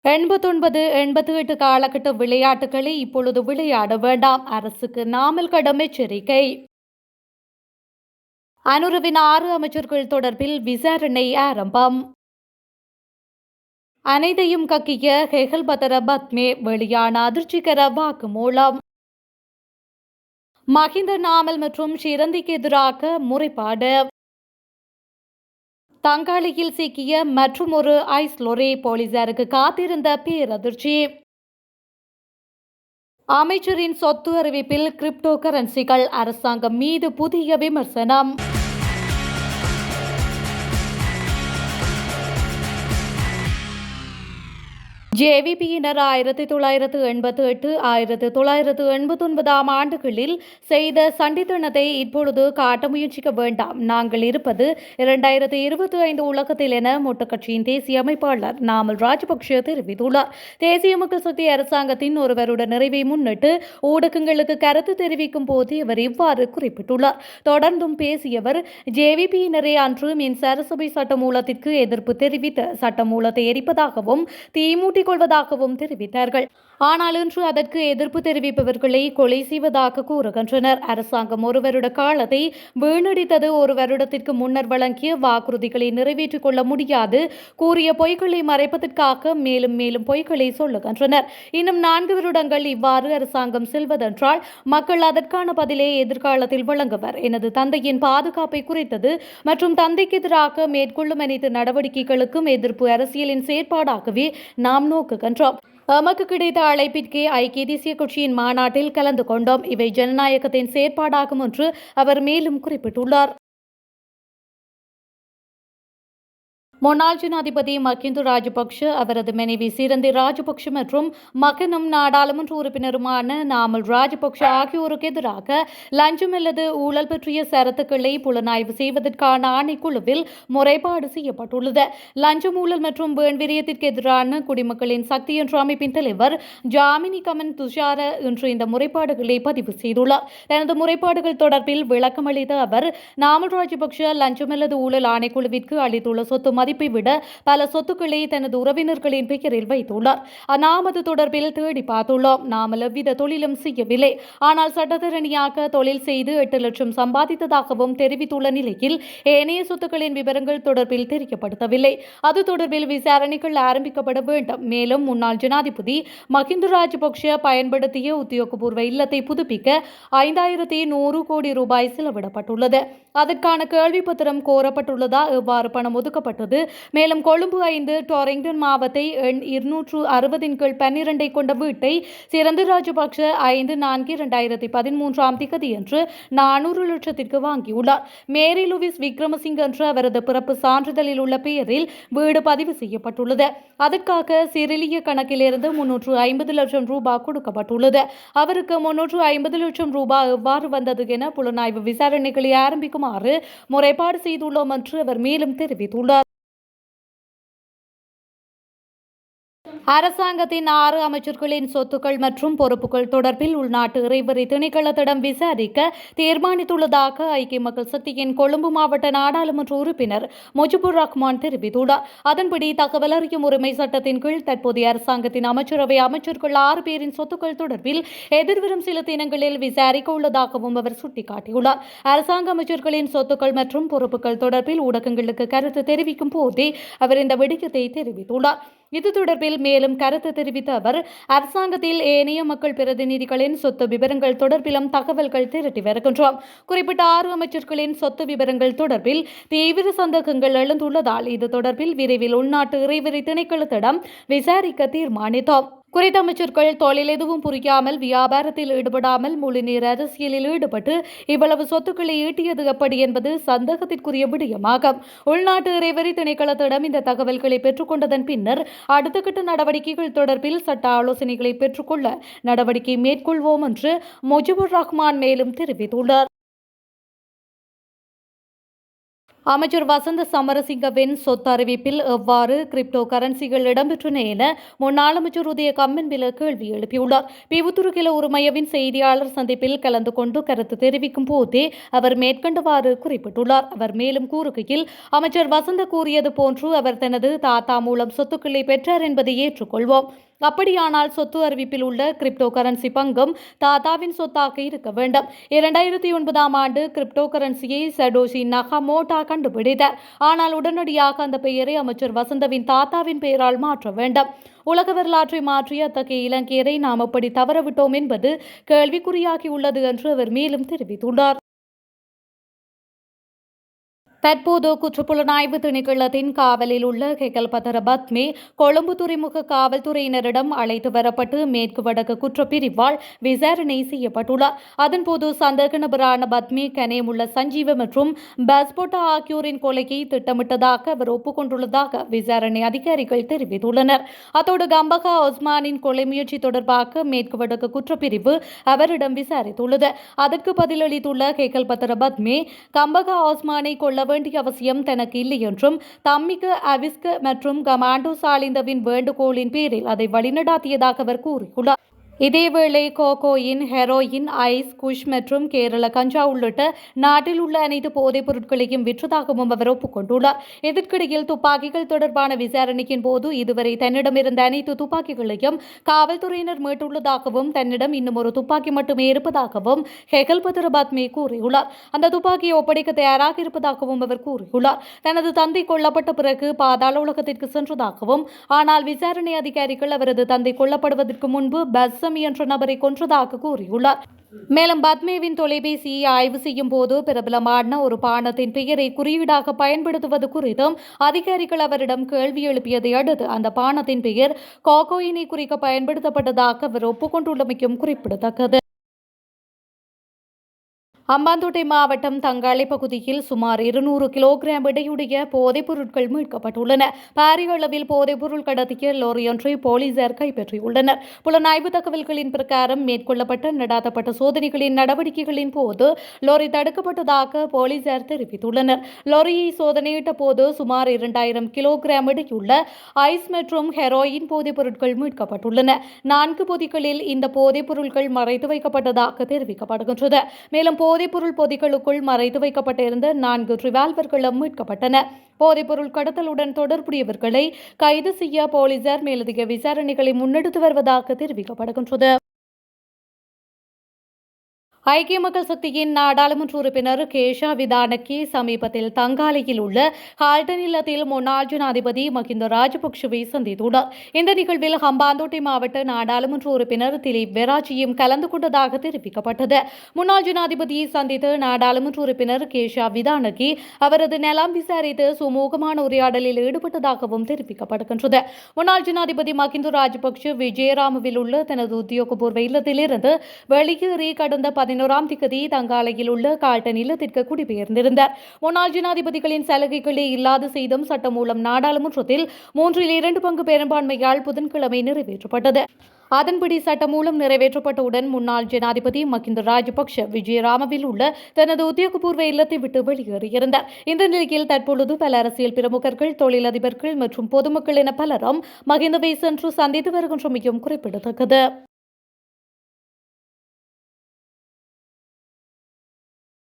89, 88 காலகட்ட விளையாட்டுகளை இப்பொழுது விளையாட வேண்டாம். அரசுக்கு நாமல் கடும் எச்சரிக்கை. அனுரவின் 6 அமைச்சர்கள் தொடர்பில் விசாரணை ஆரம்பம். அனைத்தையும் கக்கிய ஹெகல்பதர பத்மே வெளியான அதிர்ச்சிகர வாக்குமூலம். மஹிந்த நாமல் மற்றும் ஷிரந்திக்கு எதிராக முறைப்பாடு. தங்காளியில் சிக்கிய மற்றுமொரு ஐஸ் லொரி போலீசாருக்கு காத்திருந்த பேரதிர்ச்சி. அமைச்சரின் சொத்து அறிவிப்பில் கிரிப்டோ கரன்சிகள் அரசாங்கம் மீது புதிய விமர்சனம். ஜேவிபியினர் 1988, 1989 ஆண்டுகளில் செய்த சண்டித்தனத்தை இப்பொழுது காட்ட முயற்சிக்க வேண்டாம். நாங்கள் இருப்பது 2025 உலகத்தில் என மொட்டு கட்சியின் தேசிய அமைப்பாளர் நாமல் ராஜபக்ஷ தெரிவித்துள்ளார். தேசிய மக்கள் சக்தி அரசாங்கத்தின் ஒரு வருட நிறைவை முன்னிட்டு ஊடகங்களுக்கு கருத்து தெரிவிக்கும் போது அவர் இவ்வாறு குறிப்பிட்டுள்ளார். தொடர்ந்தும் பேசியவர், ஜேவிபியினரே அன்று மின்சார சபை சட்டமூலத்திற்கு எதிர்ப்பு தெரிவித்து சட்டமூலத்தை எரிப்பதாகவும் தீமூட்டி கொள்வதாகவும் தெரிவித்தார்கள். ஆனால் இன்று அதற்கு எதிர்ப்பு தெரிவிப்பவர்களை கொலை செய்வதாக கூறுகின்றனர். அரசாங்கம் ஒரு வருட காலத்தை வீணடித்தது. ஒரு வருடத்திற்கு முன்னர் வழங்கிய வாக்குறுதிகளை நிறைவேற்றிக் கொள்ள முடியாது கூறிய பொய்களை மறைப்பதற்காக மேலும் மேலும் பொய்களை சொல்லுகின்றனர். இன்னும் 4 வருடங்கள் இவ்வாறு அரசாங்கம் செல்வதென்றால் மக்கள் அதற்கான பதிலை எதிர்காலத்தில் வழங்குவர். எனது தந்தையின் பாதுகாப்பை குறித்தது மற்றும் தந்தைக்கு எதிராக மேற்கொள்ளும் அனைத்து நடவடிக்கைகளுக்கும் எதிர்ப்பு அரசியலின் செயற்பாடாகவே நாம் நோக்குகின்றோம். எமக்கு கிடைத்த அழைப்பிற்கு ஐக்கிய தேசிய கட்சியின் மாநாட்டில் கலந்து கொண்டோம். இவை ஜனநாயகத்தின் செயற்பாடாகும் என்று அவர் மேலும் குறிப்பிட்டுள்ளார். முன்னாள் ஜனாதிபதி மஹிந்த ராஜபக்ஷ, அவரது மனைவி சிரந்தி ராஜபக்ஷ மற்றும் மகனும் நாடாளுமன்ற உறுப்பினருமான நாமல் ராஜபக்ஷ ஆகியோருக்கு எதிராக லஞ்சம் அல்லது ஊழல் பற்றிய சரத்துக்களை புலனாய்வு செய்வதற்கான ஆணைக்குழுவில் முறைப்பாடு செய்யப்பட்டுள்ளது. லஞ்சம், ஊழல் மற்றும் வேண்விரியத்திற்கு எதிரான குடிமக்களின் சக்தி என்ற அமைப்பின் தலைவர் ஜாமினி கமன் துஷார இன்று இந்த முறைப்பாடுகளை பதிவு செய்துள்ளார். தனது முறைப்பாடுகள் தொடர்பில் விளக்கமளித்த அவர், நாமல் ராஜபக்ஷ லஞ்சம் அல்லது ஊழல் ஆணைக்குழுவிற்கு அளித்துள்ள சொத்து மதிப்பை விட பல சொத்துக்களை தனது உறவினர்களின் பெயரில் வைத்துள்ளார். நாம் அது தொடர்பில் தேடி பார்த்துள்ளோம். நாமல் எவ்வித தொழிலும் செய்யவில்லை. ஆனால் சட்டத்தரணியாக தொழில் செய்து 8 லட்சம் சம்பாதித்ததாகவும் தெரிவித்துள்ள நிலையில் ஏனைய சொத்துக்களின் விவரங்கள் தொடர்பில் தெரியப்படுத்தவில்லை. அது தொடர்பில் விசாரணைகள் ஆரம்பிக்கப்பட வேண்டும். மேலும் முன்னாள் ஜனாதிபதி மஹிந்த ராஜபக்ஷ பயன்படுத்திய உத்தியோகபூர்வ இல்லத்தை புதுப்பிக்க 5100 கோடி ரூபாய் செலவிடப்பட்டுள்ளது. அதற்கான கேள்வி பத்திரம் கோரப்பட்டுள்ளதா? எவ்வாறு பணம் ஒதுக்கப்பட்டது? மேலும் கொழும்பு 5 டொரிங்டன் மாவத்தை எண் 260 கீழ் 12 கொண்ட வீட்டை சிரந்தி ராஜபக்ஷ 5/4/2013 என்று 400 லட்சத்திற்கு வாங்கியுள்ளார். மேரி லூவிஸ் விக்ரமசிங்க என்ற அவரது பிறப்பு சான்றிதழில் உள்ள பெயரில் வீடு பதிவு செய்யப்பட்டுள்ளது. அதற்காக சிறிலிய கணக்கிலிருந்து 350 லட்சம் ரூபாய் கொடுக்கப்பட்டுள்ளது. அவருக்கு 350 லட்சம் ரூபாய் எவ்வாறு வந்தது என புலனாய்வு விசாரணைகளை ஆரம்பிக்குமாறு முறைப்பாடு செய்துள்ளோம் என்று அவர் மேலும் தெரிவித்துள்ளார். அரசாங்கத்தின் 6 அமைச்சர்களின் சொத்துக்கள் மற்றும் பொறுப்புகள் தொடர்பில் உள்நாட்டு இறைவரி திணைக்களத்திடம் விசாரிக்க தீர்மானித்துள்ளதாக ஐக்கிய மக்கள் சக்தியின் கொழும்பு மாவட்ட நாடாளுமன்ற உறுப்பினர் முஜிபுர் ரஹ்மான் தெரிவித்துள்ளார். அதன்படி தகவல் அறியும் உரிமை சட்டத்தின் கீழ் தற்போதைய அரசாங்கத்தின் அமைச்சரவை அமைச்சர்கள் 6 பேரின் சொத்துக்கள் தொடர்பில் எதிர்வரும் சில தினங்களில் விசாரிக்க உள்ளதாகவும் அவர் சுட்டிக்காட்டியுள்ளார். அரசாங்க அமைச்சர்களின் சொத்துக்கள் மற்றும் பொறுப்புகள் தொடர்பில் ஊடகங்களுக்கு கருத்து தெரிவிக்கும் போதே அவர் இந்த விடயத்தை தெரிவித்துள்ளார். இது தொடர்பில் மேலும் கருத்து தெரிவித்த அவர், அரசாங்கத்தில் ஏனைய மக்கள் பிரதிநிதிகளின் சொத்து விவரங்கள் தொடர்பிலும் தகவல்கள் திரட்டி வருகின்றோம். குறிப்பிட்ட 6 அமைச்சர்களின் சொத்து விவரங்கள் தொடர்பில் தீவிர சந்தேகங்கள் எழுந்துள்ளதால் இது தொடர்பில் விரைவில் உள்நாட்டு இறைவரி திணைக்களத்திடம் விசாரிக்க தீர்மானித்தோம். குறித்த அமைச்சர்கள் தொழில் எதுவும் புரியாமல் வியாபாரத்தில் ஈடுபடாமல் முழுநீர் அரசியலில் ஈடுபட்டு இவ்வளவு சொத்துக்களை ஈட்டியது எப்படி என்பது சந்தேகத்திற்குரிய விடயமாகும். உள்நாட்டு இறைவரி திணைக்களத்திடம் இந்த தகவல்களை பெற்றுக்கொண்டதன் பின்னர் அடுத்த கட்ட நடவடிக்கைகள் தொடர்பில் சட்ட ஆலோசனைகளை பெற்றுக்கொள்ள நடவடிக்கை மேற்கொள்வோம் என்று முஜிபுர் ரஹ்மான் மேலும் தெரிவித்துள்ளார். அமைச்சர் வசந்த சமரசிங்கவின் சொத்து அறிவிப்பில் எவ்வாறு கிரிப்டோ கரன்சிகள் இடம்பெற்றன என முன்னாள் அமைச்சர் உதய கம்மன்பில கேள்வி எழுப்பியுள்ளார். பிவுத்துருகில உரிமையவின் செய்தியாளர் சந்திப்பில் கலந்து கொண்டு கருத்து தெரிவிக்கும் போதே அவர் மேற்கண்டவாறு குறிப்பிட்டுள்ளார். அவர் மேலும் கூறுகையில், அமைச்சர் வசந்த கூறியது போன்று அவர் தனது தாத்தா மூலம் சொத்துக்களை பெற்றார் என்பதை ஏற்றுக்கொள்வோம். அப்படியானால் சொத்து அறிவிப்பில் உள்ள கிரிப்டோ கரன்சி பங்கும் தாத்தாவின் சொத்தாக இருக்க வேண்டும். 2009ஆம் ஆண்டு கிரிப்டோ கரன்சியை சடோஷி நகாமோட்டோ கண்டுபிடித்தார். ஆனால் உடனடியாக அந்த பெயரை அமைச்சர் வசந்தவின் தாத்தாவின் பெயரால் மாற்ற வேண்டும். உலக வரலாற்றை மாற்றிய அத்தகைய இலங்கையரை நாம் எப்படி தவறவிட்டோம் என்பது கேள்விக்குறியாகியுள்ளது என்று அவர் மேலும் தெரிவித்துள்ளார். தற்போது குற்றப்புலனாய்வு திணைக்களத்தின் காவலில் உள்ள கெகல்பத்தர பத்மே கொழும்பு துறைமுக காவல்துறையினரிடம் அழைத்து வரப்பட்டு மேற்கு வடக்கு குற்றப்பிரிவால் விசாரணை செய்யப்பட்டுள்ளார். அதன்போது சந்தேக நபரான பத்மே கனேமுள்ள சஞ்சீவ மற்றும் பஸ்போட்டா ஆகியோரின் கொலையை திட்டமிட்டதாக அவர் ஒப்புக்கொண்டுள்ளதாக விசாரணை அதிகாரிகள் தெரிவித்துள்ளனர். அத்தோடு கம்பகா ஒஸ்மானின் கொலை முயற்சி தொடர்பாக மேற்கு வடக்கு குற்றப்பிரிவு அவரிடம் விசாரித்துள்ளது. அதற்கு பதிலளித்துள்ள கெகல்பத்தர பத்மே, கம்பகா ஒஸ்மானை கொல்ல வேண்டிய அவசியம் தனக்கு இல்லை என்றும் தம்மிக்கு அவிஸ்க மற்றும் கமாண்டோ சாலிந்தவின் வேண்டுகோளின் பேரில் அதை வழிநடாத்தியதாக அவர் கூறியுள்ளார். இதேவேளை கோகோயின், ஹெரோயின், ஐஸ், குஷ் மற்றும் கேரள கஞ்சா உள்ளிட்ட நாட்டில் உள்ள அனைத்து போதைப் பொருட்களையும் விற்றதாகவும் அவர் ஒப்புக்கொண்டுள்ளார். இதற்கிடையில் துப்பாக்கிகள் தொடர்பான விசாரணையின் போது இதுவரை தன்னிடமிருந்த அனைத்து துப்பாக்கிகளையும் காவல்துறையினர் மீட்டுள்ளதாகவும் தன்னிடம் இன்னும் ஒரு துப்பாக்கி மட்டுமே இருப்பதாகவும் ஹெகல்பத்தர பத்மே கூறியுள்ளார். அந்த துப்பாக்கியை ஒப்படைக்க தயாராக இருப்பதாகவும் அவர் கூறியுள்ளார். தனது தந்தை கொல்லப்பட்ட பிறகு பாதாள உலகத்திற்கு சென்றதாகவும், ஆனால் விசாரணை அதிகாரிகள் அவரது தந்தை கொல்லப்படுவதற்கு முன்பு பஸ் என்ற நபரை கொன்றதாக கூறியுள்ளார். மேலும் பத்மேவின் தொலைபேசியை ஆய்வு செய்யும் போது பிரபலமான ஒரு பானத்தின் பெயரை குறியீடாக பயன்படுத்துவது குறித்தும் அதிகாரிகள் அவரிடம் கேள்வி எழுப்பியதை அடுத்து அந்த பானத்தின் பெயர் கோகோயினை குறிக்க பயன்படுத்தப்பட்டதாக அவர் ஒப்புக்கொண்டுள்ளமையும் குறிப்பிடத்தக்கது. அம்பாந்தோட்டை மாவட்டம் தங்காலை பகுதியில் சுமார் 200 கிலோகிராம் எடையுடைய போதைப் பொருட்கள் மீட்கப்பட்டுள்ளன. பாரிய அளவில் போதைப் பொருள் கடத்திய லோரியொன்றை போலீசார் கைப்பற்றியுள்ளனர். புலனாய்வு தகவல்களின் பிரகாரம் மேற்கொள்ளப்பட்ட நடாத்தப்பட்ட சோதனைகளின் நடவடிக்கைகளின் போது லோரி தடுக்கப்பட்டதாக போலீசார் தெரிவித்துள்ளனர். லோரியை சோதனையிட்ட போது சுமார் 2000 கிலோகிராம் எடையுள்ள ஐஸ் மற்றும் ஹெரோயின் போதைப் பொருட்கள் மீட்கப்பட்டுள்ளன. 4 பொதிகளில் இந்த போதைப் பொருட்கள் மறைத்து வைக்கப்பட்டதாக தெரிவிக்கப்படுகின்றது. மேலும் போதைப்பொருள் பொதிகளுக்குள் மறைத்து வைக்கப்பட்டிருந்த 4 ரிவால்வர்களும் மீட்கப்பட்டன. போதைப்பொருள் கடத்தலுடன் தொடர்புடையவர்களை கைது செய்ய போலீசார் மேலதிக விசாரணைகளை முன்னெடுத்து வருவதாக தெரிவிக்கப்படுகின்றது. ஐக்கிய மக்கள் சக்தியின் நாடாளுமன்ற உறுப்பினர் கேஷா விதானக்கி சமீபத்தில் தங்காலையில் உள்ள ஹால்டன் இல்லத்தில் முன்னாள் ஜனாதிபதி மஹிந்த ராஜபக்ஷவை சந்தித்துள்ளார். இந்த நிகழ்வில் ஹம்பாந்தோட்டை மாவட்ட நாடாளுமன்ற உறுப்பினர் திலீப் வெராஜியும் கலந்து கொண்டதாக தெரிவிக்கப்பட்டது. முன்னாள் ஜனாதிபதியை சந்தித்த நாடாளுமன்ற உறுப்பினர் கேஷா விதானக்கி அவரது நலம் விசாரித்து சுமூகமான உரையாடலில் ஈடுபட்டதாகவும் தெரிவிக்கப்படுகின்றது. முன்னாள் ஜனாதிபதி மஹிந்த ராஜபக்ஷ விஜயராமவில் உள்ள தனது உத்தியோகபூர்வ இல்லத்திலிருந்து வெளியேறி கடந்த 11ஆம் தேதி தங்காலையில் உள்ள கால்டன் இல்லத்திற்கு குடிபெயர்ந்திருந்தார். முன்னாள் ஜனாதிபதிகளின் சலுகைகளே இல்லாது செய்தும் சட்டமூலம் நாடாளுமன்றத்தில் 3/2 பங்கு பெரும்பான்மையால் புதன்கிழமை நிறைவேற்றப்பட்டது. அதன்படி சட்டமூலம் நிறைவேற்றப்பட்டவுடன் முன்னாள் ஜனாதிபதி மஹிந்த ராஜபக்ஷ விஜயராமவில் உள்ள தனது உத்தியோகபூர்வ இல்லத்தை விட்டு வெளியேறியிருந்தார். இந்த நிலையில் தற்பொழுது பல அரசியல் பிரமுகர்கள், தொழிலதிபர்கள் மற்றும் பொதுமக்கள் என பலரும் மஹிந்தவை சென்று சந்தித்து வருகின்றமையும் குறிப்பிடத்தக்கது.